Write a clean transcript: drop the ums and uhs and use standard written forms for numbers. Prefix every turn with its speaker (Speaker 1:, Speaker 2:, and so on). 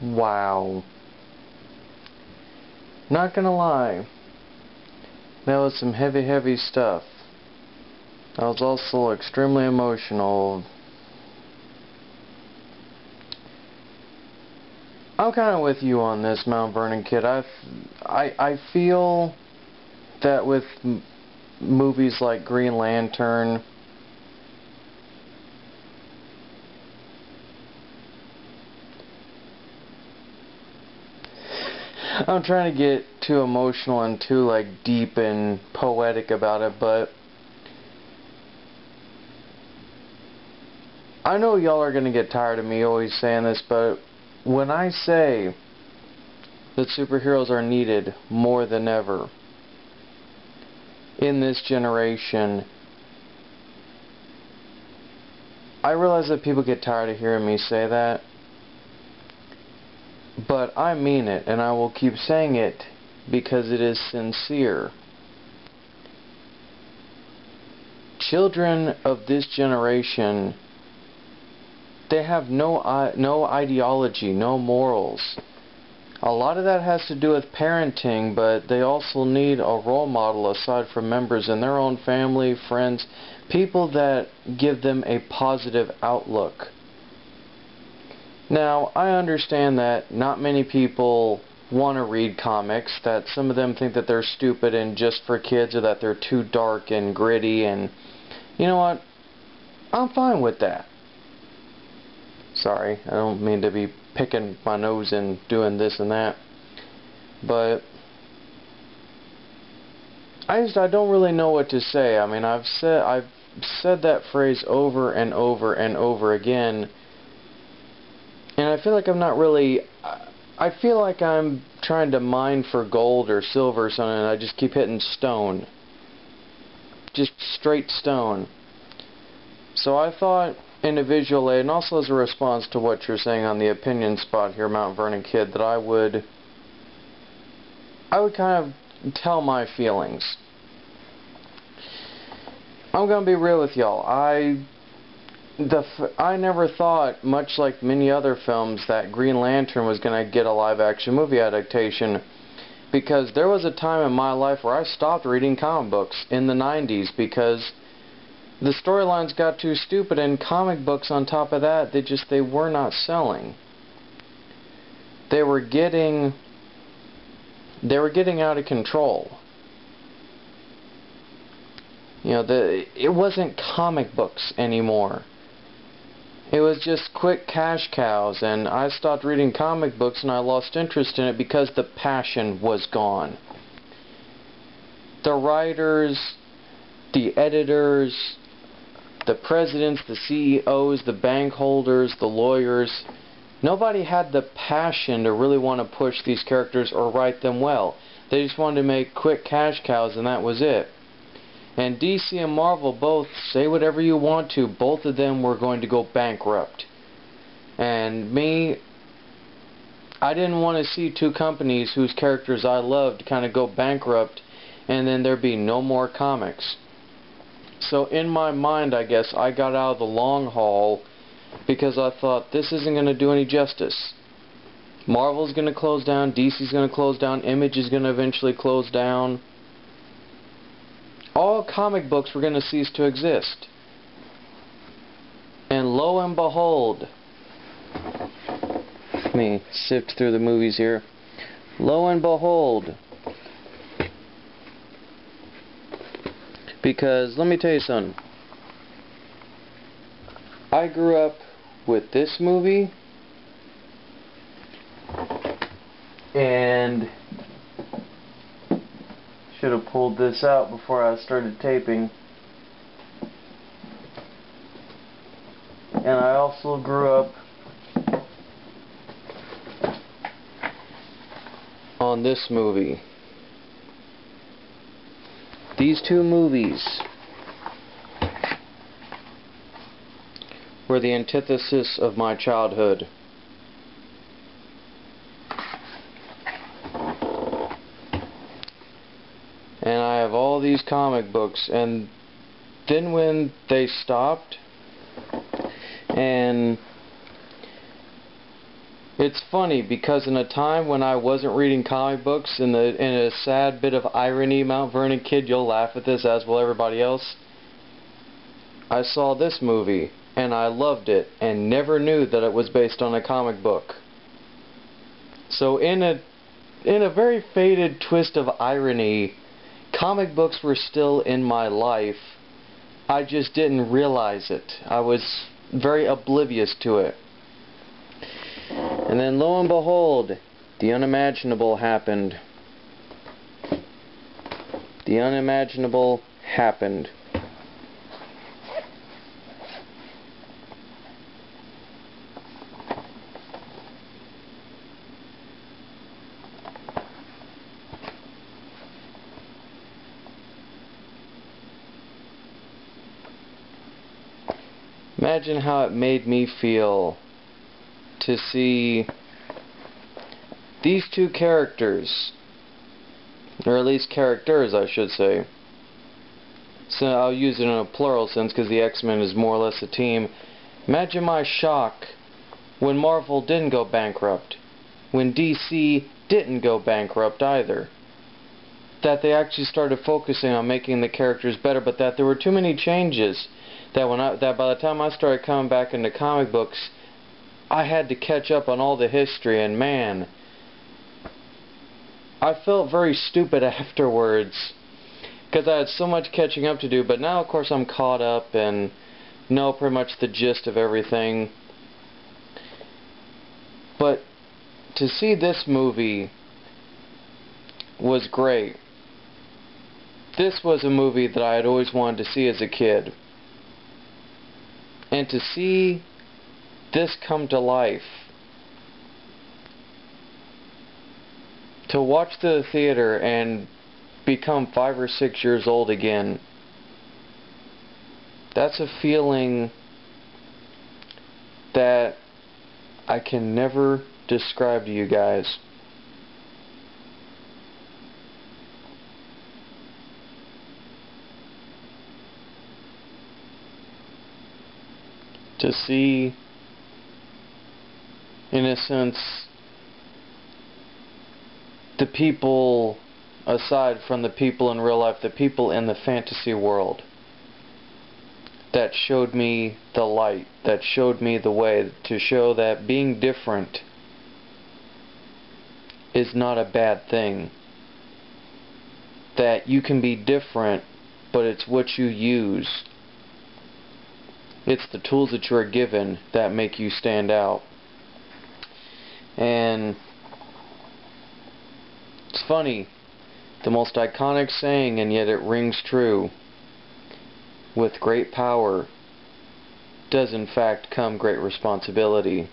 Speaker 1: Wow. Not gonna lie. That was some heavy stuff. I was also extremely emotional. I'm kind of with you on this, MtVernon kid. I feel that with movies like Green Lantern, I'm trying to get too emotional and too deep and poetic about it, but I know y'all are gonna get tired of me always saying this, but when I say that superheroes are needed more than ever in this generation, I realize that people get tired of hearing me say that, but I mean it, and I will keep saying it because it is sincere. Children of this generation, they have no ideology, no morals. A lot of that has to do with parenting, but they also need a role model aside from members in their own family, friends, people that give them a positive outlook. Now, I understand that not many people want to read comics, that some of them think that they're stupid and just for kids, or that they're too dark and gritty, and you know what? I'm fine with that. Sorry, I don't mean to be picking my nose and doing this and that, but I don't really know what to say. I mean, I've said that phrase over and over and over again, and I feel like I'm not really, I feel like I'm trying to mine for gold or silver or something, and I just keep hitting stone. Just straight stone. So I thought, in a visual aid, and also as a response to what you're saying on the opinion spot here, MtVernon kid, that I would kind of tell my feelings. I'm gonna be real with y'all. I never thought, much like many other films, that Green Lantern was gonna get a live-action movie adaptation, because there was a time in my life where I stopped reading comic books in the 90s because the storylines got too stupid, and comic books on top of that, they were not selling. They were getting out of control. You know, it wasn't comic books anymore. It was just quick cash cows, and I stopped reading comic books and I lost interest in it because the passion was gone. The writers, the editors, the presidents, the CEOs, the bank holders, the lawyers, nobody had the passion to really want to push these characters or write them well. They just wanted to make quick cash cows, and that was it. And DC and Marvel both, say whatever you want to, both of them were going to go bankrupt. And me, I didn't want to see two companies whose characters I loved kind of go bankrupt and then there be no more comics. So in my mind, I guess, I got out of the long haul because I thought, this isn't going to do any justice. Marvel's going to close down, DC's going to close down, Image is going to eventually close down. All comic books were going to cease to exist. And lo and behold, let me sift through the movies here. Lo and behold, because let me tell you something, I grew up with this movie, and should have pulled this out before I started taping. And I also grew up on this movie. These two movies were the antithesis of my childhood. And I have all these comic books, and then when they stopped, And it's funny because in a time when I wasn't reading comic books, in a sad bit of irony, Mount Vernon kid, you'll laugh at this as will everybody else, I saw this movie and I loved it and never knew that it was based on a comic book. So in a very faded twist of irony, comic books were still in my life. I just didn't realize it. I was very oblivious to it. And then lo and behold, the unimaginable happened. The unimaginable happened. Imagine how it made me feel to see these two characters, or at least characters I should say, so I'll use it in a plural sense because the X-Men is more or less a team. Imagine my shock when Marvel didn't go bankrupt, when DC didn't go bankrupt either, that they actually started focusing on making the characters better, but that there were too many changes that by the time I started coming back into comic books, I had to catch up on all the history, and man, I felt very stupid afterwards because I had so much catching up to do. But now of course I'm caught up and know pretty much the gist of everything. But to see this movie was great. This was a movie that I had always wanted to see as a kid. And to see this come to life, to watch the theater and become 5 or 6 years old again, that's a feeling that I can never describe to you guys. To see, in a sense, the people, aside from the people in real life, the people in the fantasy world that showed me the light, that showed me the way, to show that being different is not a bad thing. That you can be different, but it's what you use. It's the tools that you are given that make you stand out. And it's funny, the most iconic saying, and yet it rings true. With great power does in fact come great responsibility.